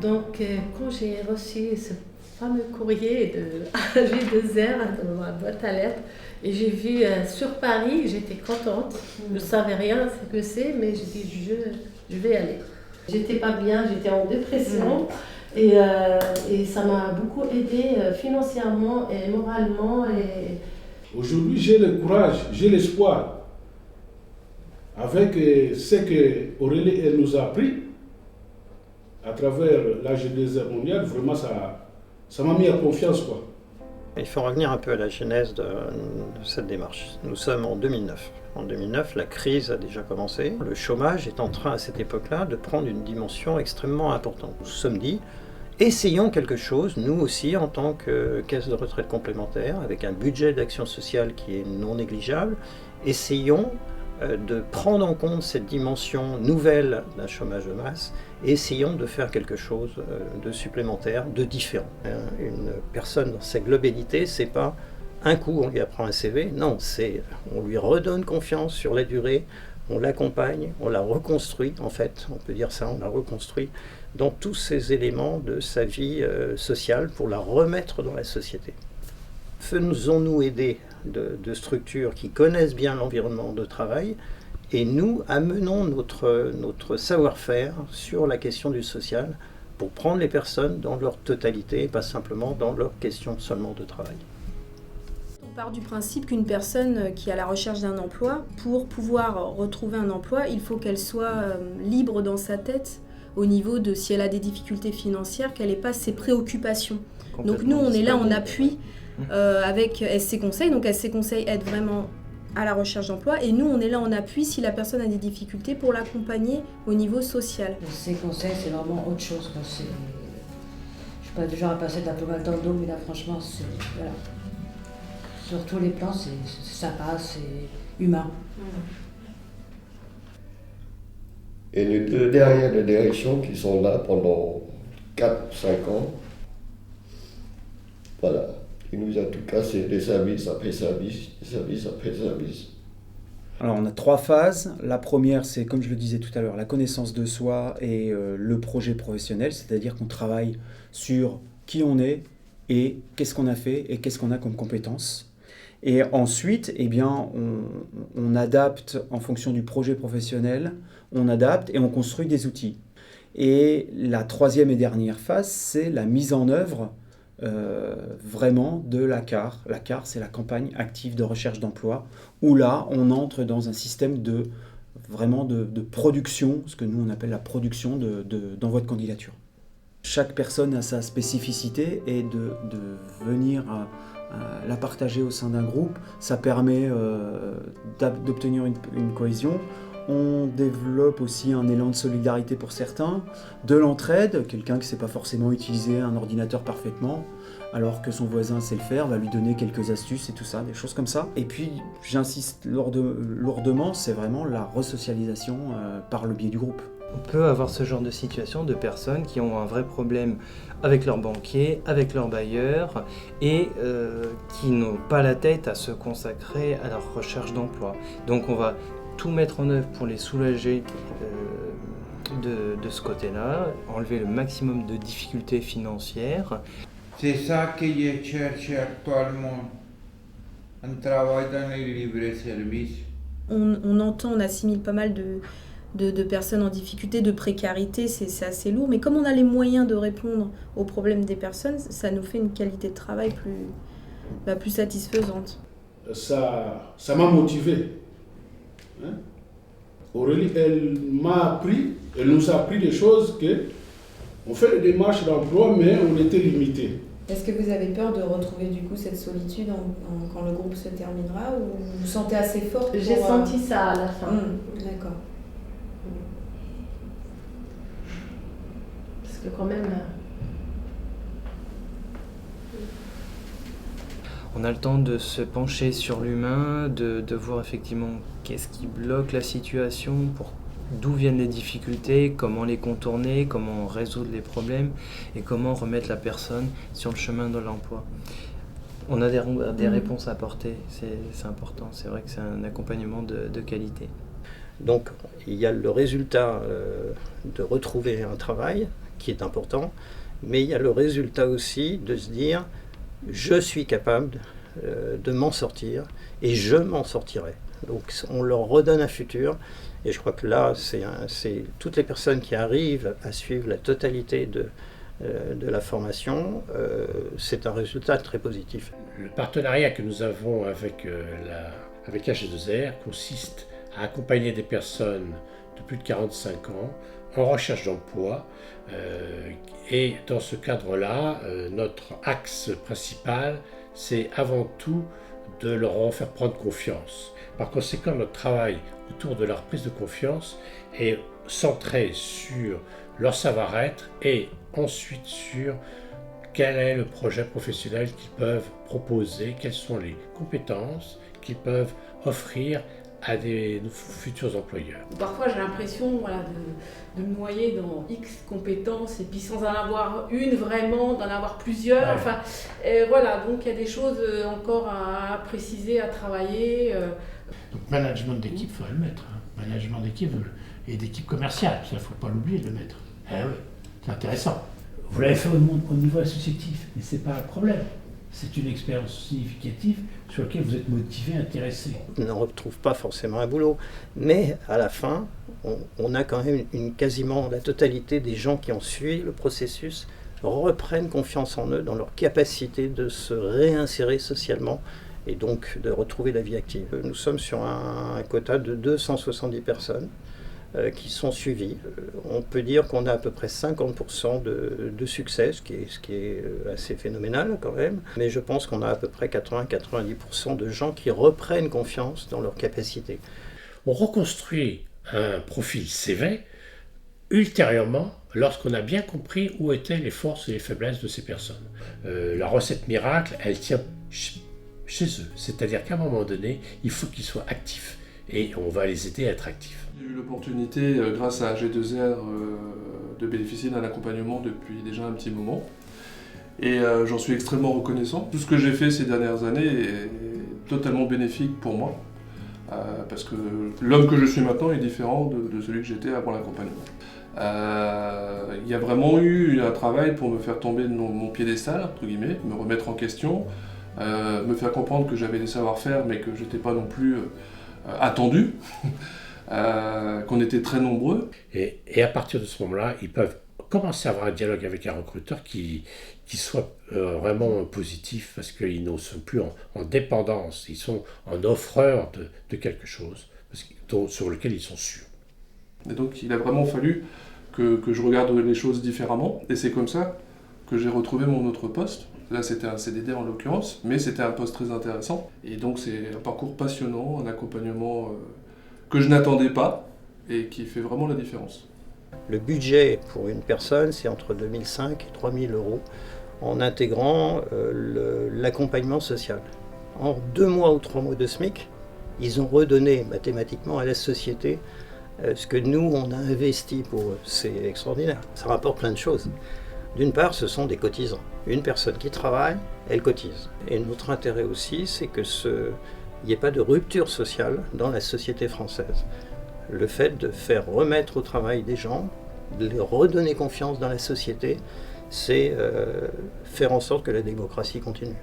Donc, quand j'ai reçu ce fameux courrier de AG2R dans ma boîte à lettres, et j'ai vu sur Paris, j'étais contente. Je ne savais rien ce que c'est, mais j'ai dit je vais aller. J'étais pas bien, j'étais en dépression. Et ça m'a beaucoup aidé financièrement et moralement. Aujourd'hui, j'ai le courage, j'ai l'espoir. Avec ce qu'Aurélie elle nous a appris, à travers l'AG2R mondial, vraiment ça m'a mis en confiance, quoi. Il faut revenir un peu à la genèse de cette démarche. Nous sommes en 2009. En 2009, la crise a déjà commencé. Le chômage est en train, à cette époque-là, de prendre une dimension extrêmement importante. Nous nous sommes dit, essayons quelque chose, nous aussi, en tant que caisse de retraite complémentaire, avec un budget d'action sociale qui est non négligeable, essayons de prendre en compte cette dimension nouvelle d'un chômage de masse et essayons de faire quelque chose de supplémentaire, de différent. Une personne dans sa globalité, c'est pas un coup on lui apprend un CV, non, c'est on lui redonne confiance sur la durée, on l'accompagne, on la reconstruit en fait, on peut dire ça, on la reconstruit dans tous ces éléments de sa vie sociale pour la remettre dans la société. Faisons-nous aider de structures qui connaissent bien l'environnement de travail et nous amenons notre savoir-faire sur la question du social pour prendre les personnes dans leur totalité et pas simplement dans leur question seulement de travail. On part du principe qu'une personne qui est à la recherche d'un emploi, pour pouvoir retrouver un emploi, il faut qu'elle soit libre dans sa tête au niveau de si elle a des difficultés financières, qu'elle n'ait pas ses préoccupations. Donc nous, on est là en appui avec SC Conseil. Donc SC Conseil aide vraiment à la recherche d'emploi et nous, on est là en appui si la personne a des difficultés pour l'accompagner au niveau social. SC Conseil, c'est vraiment autre chose. Je ne suis pas du genre à passer de la pommade dans le dos, mais là, franchement, c'est... Voilà. Sur tous les plans, c'est sympa, c'est humain. Et les deux dernières de direction qui sont là pendant 4-5 ans, voilà, il nous a tout cassé, des services après services, des services après services. Alors on a 3 phases. La première, c'est comme je le disais tout à l'heure, la connaissance de soi et le projet professionnel, c'est-à-dire qu'on travaille sur qui on est et qu'est-ce qu'on a fait et qu'est-ce qu'on a comme compétences. Et ensuite, eh bien, on adapte en fonction du projet professionnel, on adapte et on construit des outils. Et la troisième et dernière phase, c'est la mise en œuvre vraiment de la CAR. La CAR, c'est la campagne active de recherche d'emploi, où là, on entre dans un système de production, ce que nous on appelle la production d'envoi de candidature. Chaque personne a sa spécificité et de venir la partager au sein d'un groupe, ça permet d'obtenir une cohésion. On développe aussi un élan de solidarité pour certains, de l'entraide, quelqu'un qui ne sait pas forcément utiliser un ordinateur parfaitement, alors que son voisin sait le faire, va lui donner quelques astuces et tout ça, des choses comme ça. Et puis, j'insiste lourdement, c'est vraiment la resocialisation par le biais du groupe. On peut avoir ce genre de situation de personnes qui ont un vrai problème avec leur banquier, avec leur bailleur et qui n'ont pas la tête à se consacrer à leur recherche d'emploi. Donc on va tout mettre en œuvre pour les soulager de ce côté-là, enlever le maximum de difficultés financières. C'est ça qui est cherché actuellement, un travail dans les libre-services. On entend, on assimile pas mal de personnes en difficulté, de précarité, c'est assez lourd. Mais comme on a les moyens de répondre aux problèmes des personnes, ça nous fait une qualité de travail plus satisfaisante. Ça m'a motivé. Hein? Aurélie, elle m'a appris, elle nous a appris des choses on fait des démarches d'emploi, mais on était limité. Est-ce que vous avez peur de retrouver du coup cette solitude quand le groupe se terminera ou vous vous sentez assez forte pour... J'ai senti ça à la fin. D'accord. Parce que quand même... On a le temps de se pencher sur l'humain, de voir effectivement qu'est-ce qui bloque la situation, d'où viennent les difficultés, comment les contourner, comment résoudre les problèmes et comment remettre la personne sur le chemin de l'emploi. On a des réponses à apporter, c'est important, c'est vrai que c'est un accompagnement de qualité. Donc il y a le résultat de retrouver un travail qui est important, mais il y a le résultat aussi de se dire je suis capable de m'en sortir et je m'en sortirai. Donc on leur redonne un futur et je crois que là c'est toutes les personnes qui arrivent à suivre la totalité de la formation, c'est un résultat très positif. Le partenariat que nous avons avec AG2R consiste à accompagner des personnes de plus de 45 ans en recherche d'emploi et dans ce cadre-là, notre axe principal, c'est avant tout de leur faire prendre confiance. Par conséquent, notre travail autour de leur prise de confiance est centré sur leur savoir-être et ensuite sur quel est le projet professionnel qu'ils peuvent proposer, quelles sont les compétences qu'ils peuvent offrir à des futurs employeurs. Parfois j'ai l'impression de me noyer dans X compétences et puis sans en avoir une vraiment, d'en avoir plusieurs. Ouais. Enfin, voilà, donc il y a des choses encore à préciser, à travailler. Donc management d'équipe, il faut le mettre. Hein. Management d'équipe et d'équipe commerciale, ça il ne faut pas l'oublier de le mettre. Eh oui, c'est intéressant. Vous l'avez fait au niveau associatif, mais ce n'est pas un problème. C'est une expérience significative sur laquelle vous êtes motivé, intéressé. On ne retrouve pas forcément un boulot, mais à la fin, on a quand même quasiment la totalité des gens qui ont suivi le processus reprennent confiance en eux, dans leur capacité de se réinsérer socialement et donc de retrouver la vie active. Nous sommes sur un quota de 270 personnes qui sont suivis. On peut dire qu'on a à peu près 50% de succès, ce qui est assez phénoménal quand même, mais je pense qu'on a à peu près 80-90% de gens qui reprennent confiance dans leurs capacités. On reconstruit un profil CV ultérieurement lorsqu'on a bien compris où étaient les forces et les faiblesses de ces personnes. La recette miracle, elle tient chez eux, c'est-à-dire qu'à un moment donné, il faut qu'ils soient actifs et on va les aider à être actifs. J'ai eu l'opportunité, grâce à AG2R, de bénéficier d'un accompagnement depuis déjà un petit moment. Et j'en suis extrêmement reconnaissant. Tout ce que j'ai fait ces dernières années est totalement bénéfique pour moi. Parce que l'homme que je suis maintenant est différent de celui que j'étais avant l'accompagnement. Il y a vraiment eu un travail pour me faire tomber de mon piédestal, entre guillemets, me remettre en question, me faire comprendre que j'avais des savoir-faire mais que je n'étais pas non plus attendu. Qu'on était très nombreux. Et à partir de ce moment-là, ils peuvent commencer à avoir un dialogue avec un recruteur qui soit vraiment positif parce qu'ils ne sont plus en dépendance, ils sont en offreur de quelque chose sur lequel ils sont sûrs. Et donc il a vraiment fallu que je regarde les choses différemment et c'est comme ça que j'ai retrouvé mon autre poste. Là c'était un CDD en l'occurrence, mais c'était un poste très intéressant. Et donc c'est un parcours passionnant, un accompagnement que je n'attendais pas et qui fait vraiment la différence. Le budget pour une personne, c'est entre 2005 et 3000 euros en intégrant l'accompagnement social. En 2 mois ou 3 mois de SMIC, ils ont redonné mathématiquement à la société ce que nous, on a investi pour eux. C'est extraordinaire. Ça rapporte plein de choses. D'une part, ce sont des cotisants. Une personne qui travaille, elle cotise. Et notre intérêt aussi, c'est que il n'y ait pas de rupture sociale dans la société française. Le fait de faire remettre au travail des gens, de les redonner confiance dans la société, c'est faire en sorte que la démocratie continue.